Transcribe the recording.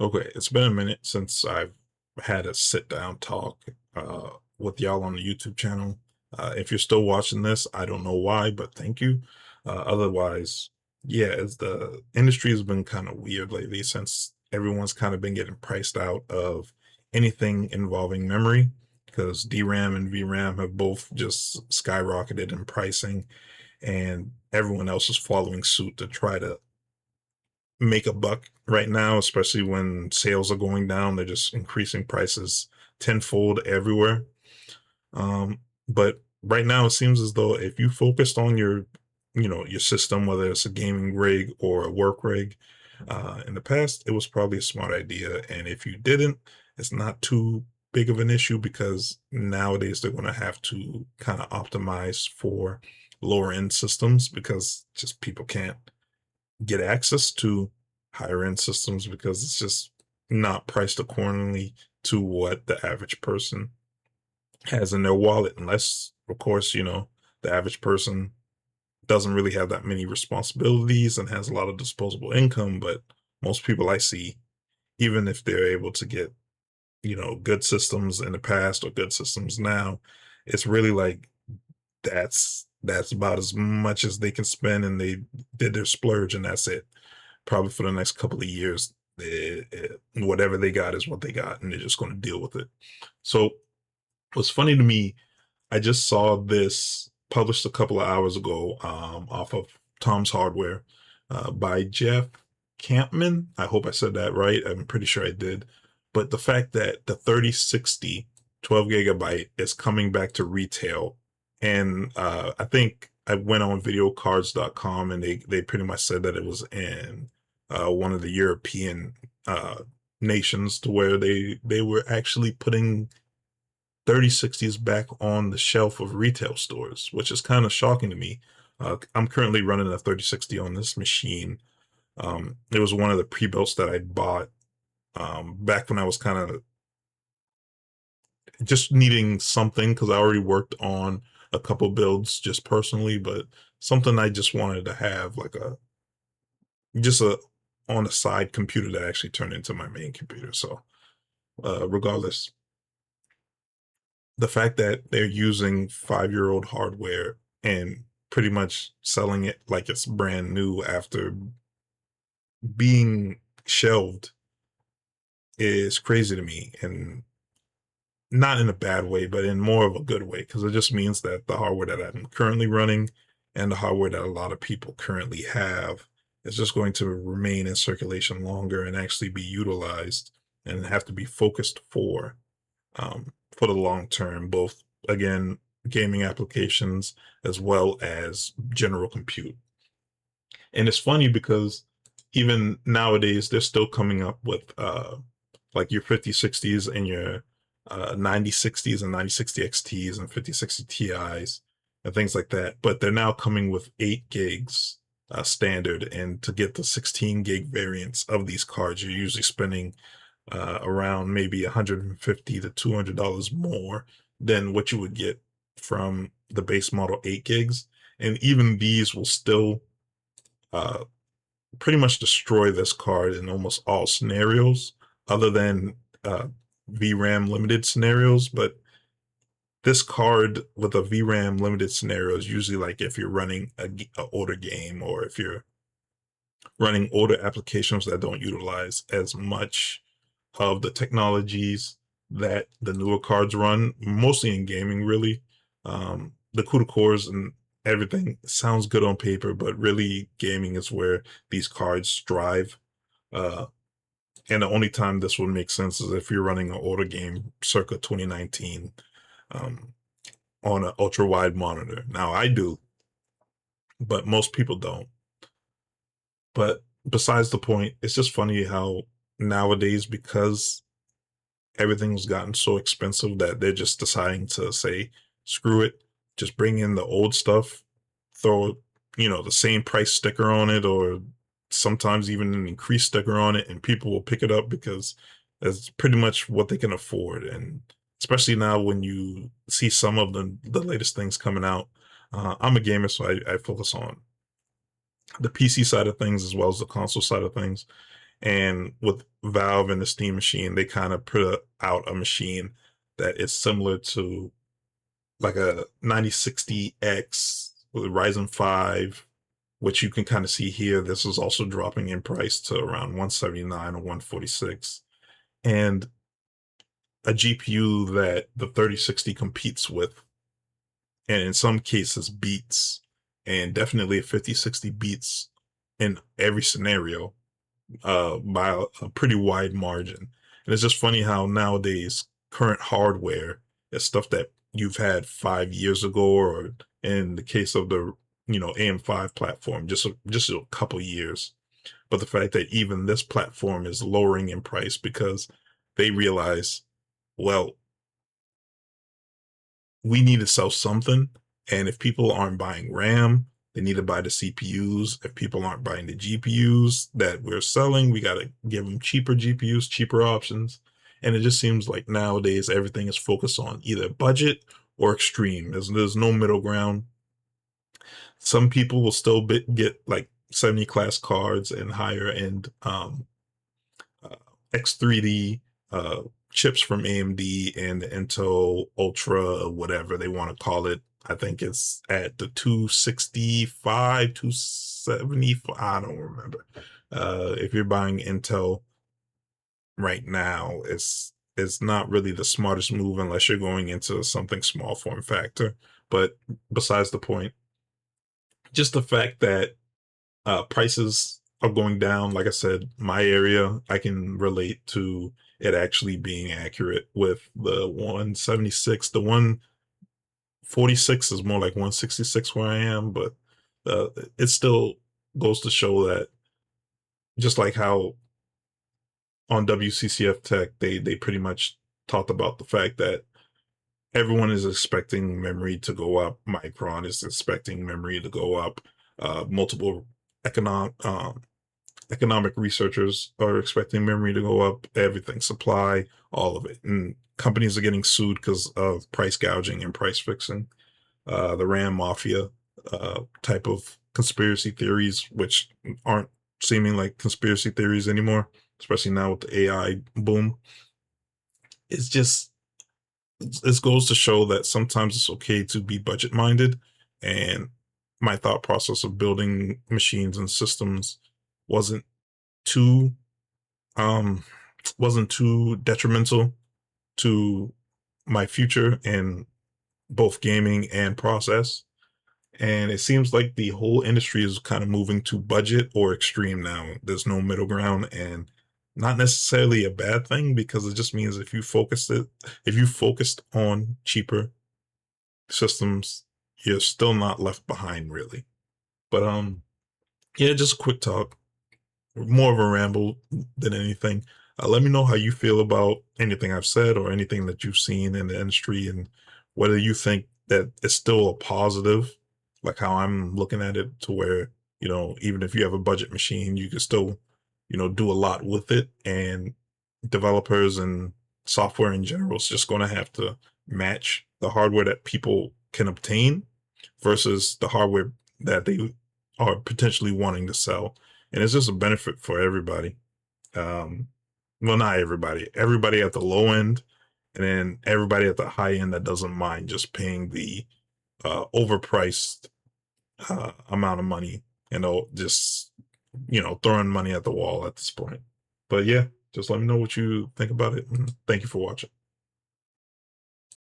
Okay, it's been a minute since I've had a sit down talk with y'all on the YouTube channel. If you're still watching this, I don't know why, but thank you. Otherwise, yeah, as the industry has been kind of weird lately since everyone's kind of been getting priced out of anything involving memory because DRAM and VRAM have both just skyrocketed in pricing, and everyone else is following suit to try to make a buck right now, especially when sales are going down. They're just increasing prices tenfold everywhere. But right now, it seems as though if you focused on your system, whether it's a gaming rig or a work rig, in the past, it was probably a smart idea. And if you didn't, it's not too big of an issue because nowadays they're going to have to kind of optimize for lower end systems because just people can't get access to higher end systems because it's just not priced accordingly to what the average person has in their wallet, unless of course the average person doesn't really have that many responsibilities and has a lot of disposable income. But most people I see, even if they're able to get good systems in the past or good systems now, it's really like that's about as much as they can spend, and they did their splurge and that's it. Probably for the next couple of years, whatever they got is what they got, and they're just going to deal with it. So, what's funny to me, I just saw this published a couple of hours ago off of Tom's Hardware by Jeff Campman. I hope I said that right. I'm pretty sure I did. But the fact that the 3060 12 gigabyte is coming back to retail, and I think I went on videocards.com and they pretty much said that it was in one of the European nations to where they were actually putting 3060s back on the shelf of retail stores, which is kind of shocking to me. I'm currently running a 3060 on this machine. It was one of the pre-builts that I bought back when I was kind of just needing something because I already worked on a couple builds just personally, but something I just wanted to have like a on a side computer that actually turned into my main computer. So regardless, the fact that they're using 5-year-old hardware and pretty much selling it like it's brand new after being shelved is crazy to me, and not in a bad way, but in more of a good way, because it just means that the hardware that I'm currently running and the hardware that a lot of people currently have is just going to remain in circulation longer and actually be utilized and have to be focused for the long term, both again gaming applications as well as general compute. And it's funny because even nowadays they're still coming up with like your 5060s and your 9060s and 9060 XTs and 5060 Ti's and things like that. But they're now coming with 8 gigs standard, and to get the 16 gig variants of these cards, you're usually spending around maybe 150 to $200 more than what you would get from the base model 8 gigs. And even these will still uh, pretty much destroy this card in almost all scenarios, other than VRAM limited scenarios. But this card with a VRAM limited scenario is usually like if you're running a older game, or if you're running older applications that don't utilize as much of the technologies that the newer cards run, mostly in gaming, really. The CUDA cores and everything sounds good on paper, but really gaming is where these cards strive. Uh, and the only time this would make sense is if you're running an older game circa 2019 um, on an ultra wide monitor. Now I do, but most people don't. But besides the point, it's just funny how nowadays, because everything's gotten so expensive, that they're just deciding to say, screw it, just bring in the old stuff, throw, the same price sticker on it, or sometimes even an increased sticker on it, and people will pick it up because that's pretty much what they can afford. And especially now when you see some of the latest things coming out, I'm a gamer, so I focus on the PC side of things as well as the console side of things. And with Valve and the Steam machine, they kind of put out a machine that is similar to like a 9060X with a Ryzen 5, which you can kind of see here. This is also dropping in price to around 179 or 146. And a GPU that the 3060 competes with, and in some cases beats, and definitely a 5060 beats in every scenario by a pretty wide margin. And it's just funny how nowadays current hardware is stuff that you've had 5 years ago, or in the case of the AM5 platform, just a couple years. But the fact that even this platform is lowering in price because they realize, well, we need to sell something. And if people aren't buying RAM, they need to buy the CPUs. If people aren't buying the GPUs that we're selling, we got to give them cheaper GPUs, cheaper options. And it just seems like nowadays everything is focused on either budget or extreme. There's no middle ground. Some people will still get like 70 class cards and higher end uh, X3D uh, chips from AMD and Intel Ultra, whatever they want to call it. I think it's at the 265, 275. I don't remember. If you're buying Intel right now, it's not really the smartest move unless you're going into something small form factor. But besides the point, just the fact that prices are going down. Like I said, my area, I can relate to it actually being accurate with the 176. The 146 is more like 166 where I am, but it still goes to show that just like how on WCCF Tech, they pretty much talked about the fact that everyone is expecting memory to go up. Micron is expecting memory to go up. Multiple economic economic researchers are expecting memory to go up, everything, supply, all of it. And companies are getting sued because of price gouging and price fixing. The RAM mafia type of conspiracy theories, which aren't seeming like conspiracy theories anymore, especially now with the AI boom. It's just, this goes to show that sometimes it's okay to be budget minded. And my thought process of building machines and systems wasn't too um wasn't too detrimental to my future in both gaming and process. And it seems like the whole industry is kind of moving to budget or extreme now. There's no middle ground, and not necessarily a bad thing, because it just means if you focused on cheaper systems, you're still not left behind really. But yeah, just a quick talk, more of a ramble than anything. Let me know how you feel about anything I've said or anything that you've seen in the industry, and whether you think that it's still a positive, like how I'm looking at it, to where, even if you have a budget machine, you can still, do a lot with it. And developers and software in general is just going to have to match the hardware that people can obtain versus the hardware that they are potentially wanting to sell. And it's just a benefit for everybody. Um, well, not everybody, everybody at the low end, and then everybody at the high end that doesn't mind just paying the overpriced amount of money, just throwing money at the wall at this point. But yeah, just let me know what you think about it, and thank you for watching.